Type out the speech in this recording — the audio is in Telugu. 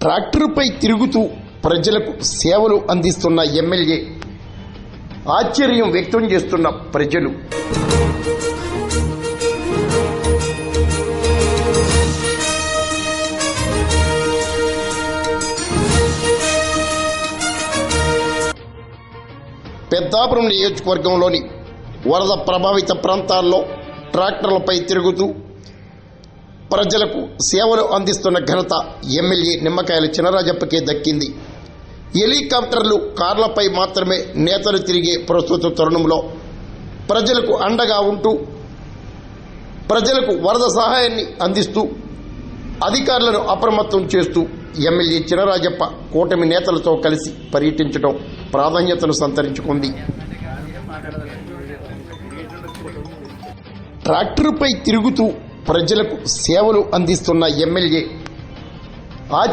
ట్రాక్టర్పై తిరుగుతూ ప్రజలకు సేవలు అందిస్తున్న ఎమ్మెల్యే ఆశ్చర్యం వ్యక్తం చేస్తున్న ప్రజలు. పెద్దాపురం నియోజకవర్గంలోని వరద ప్రభావిత ప్రాంతాల్లో ట్రాక్టర్లపై తిరుగుతూ ప్రజలకు సేవలు అందిస్తున్న ఘనత ఎమ్మెల్యే నిమ్మకాయల చినరాజప్పకే దక్కింది. హెలికాప్టర్లు, కార్లపై మాత్రమే నేతలు తిరిగే ప్రస్తుత తరుణంలో ప్రజలకు అండగా ఉంటూ ప్రజలకు వరద సహాయాన్ని అందిస్తూ అధికారులను అప్రమత్తం చేస్తూ ఎమ్మెల్యే చినరాజప్ప కూటమి నేతలతో కలిసి పర్యటించడం ప్రాధాన్యతను సంతరించుకుంది. ట్రాక్టర్పై తిరుగుతూ ప్రజలకు సేవలు అందిస్తున్న ఎమ్మెల్యే